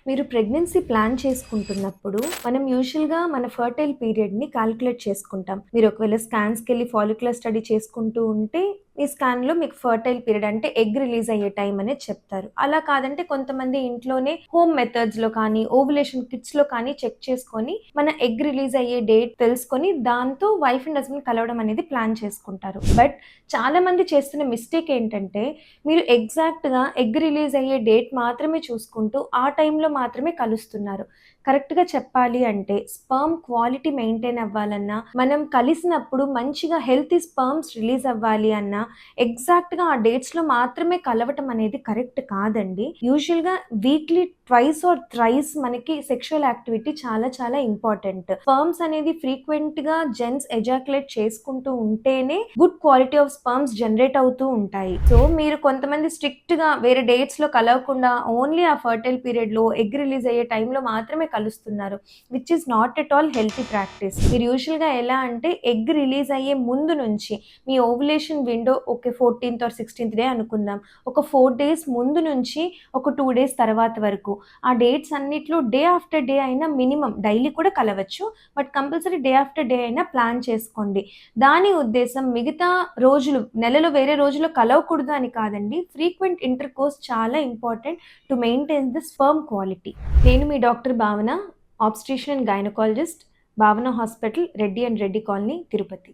మీరు pregnancy plan చేసుకుంటున్నప్పుడు మనం యూజువల్‌గా మన ఫర్టైల్ పీరియడ్‌ని కాలిక్యులేట్ చేసుకుంటాం. మీరు ఒకవేళ స్కాన్స్‌కెళ్ళి ఫాలిక్యులర్ స్టడీ చేసుకుంటూ ఉంటే, ఈ స్కాన్‌లో మీకు ఫర్టైల్ పీరియడ్ అంటే ఎగ్ రిలీజ్ అయ్యే టైం అనేది చెప్తారు. అలా కాదంటే కొంతమంది ఇంట్లోనే హోమ్ మెథడ్స్‌లో కానీ, ఓవ్యులేషన్ కిట్స్‌లో కానీ చెక్ చేసుకొని, మన ఎగ్ రిలీజ్ అయ్యే డేట్ తెలుసుకొని, దాంతో వైఫ్ అండ్ హస్బెండ్ కలవడం అనేది ప్లాన్ చేసుకుంటారు. బట్ చాలామంది చేస్తున్న మిస్టేక్ ఏంటంటే, మీరు ఎగ్జాక్ట్‌గా ఎగ్ రిలీజ్ అయ్యే డేట్ మాత్రమే చూసుకుంటూ, ఆ టైంలో మాత్రమే కలుస్తున్నారు. కరెక్ట్‌గా చెప్పాలి అంటే స్పెర్మ్ క్వాలిటీ మెయింటైన్ అవ్వాలన్నా, మనం కలిసినప్పుడు మంచిగా హెల్తీ స్పెర్మ్స్ రిలీజ్ అవ్వాలి అన్నా, ఎగ్జాక్ట్‌గా ఆ డేట్స్‌లో మాత్రమే కలవటం అనేది కరెక్ట్ కాదండి. యూజువల్‌గా వీక్లీ ట్వైస్ ఆర్ థ్రైస్ మనకి సెక్షువల్ యాక్టివిటీ చాలా చాలా ఇంపార్టెంట్. స్పెర్మ్స్ అనేది ఫ్రీక్వెంట్‌గా జెంట్స్ ఎజాక్యులేట్ చేసుకుంటూ ఉంటేనే good quality of sperms generate అవుతూ ఉంటాయి. సో, మీరు కొంతమంది స్ట్రిక్ట్‌గా వేరే డేట్స్‌లో కలవకుండా ఓన్లీ ఆ ఫర్టైల్ పీరియడ్‌లో ఎగ్ రిలీజ్ అయ్యే టైంలో మాత్రమే కలుస్తున్నారు. Which is not at all healthy practice. మీరు యూజువల్‌గా ఎలా అంటే ఎగ్ రిలీజ్ అయ్యే ముందు నుంచి మీ ఓవ్యులేషన్ విండో ఓకే 14థ్ ఆర్ 16థ్ డే అనుకుందాం. ఒక 4 డేస్ ముందు నుంచి ఒక 2 డేస్ తర్వాత వరకు ఆ డేట్స్ అన్నిట్లో డే ఆఫ్టర్ డే అయినా మినిమమ్ డైలీ కూడా కలవచ్చు. But compulsory day after day అయినా ప్లాన్ చేసుకోండి. దాని ఉద్దేశం మిగతా రోజులు నెలలో వేరే రోజుల్లో కలవకూడదు అని కాదండి. ఫ్రీక్వెంట్ ఇంటర్‌కోర్స్ చాలా important to maintain the sperm quality. నేను మీ డాక్టర్ భావన, ఆబ్స్ట్రిషన్ అండ్ గైనకాలజిస్ట్, భావన hospital, Reddy and Reddy colony, Tirupati.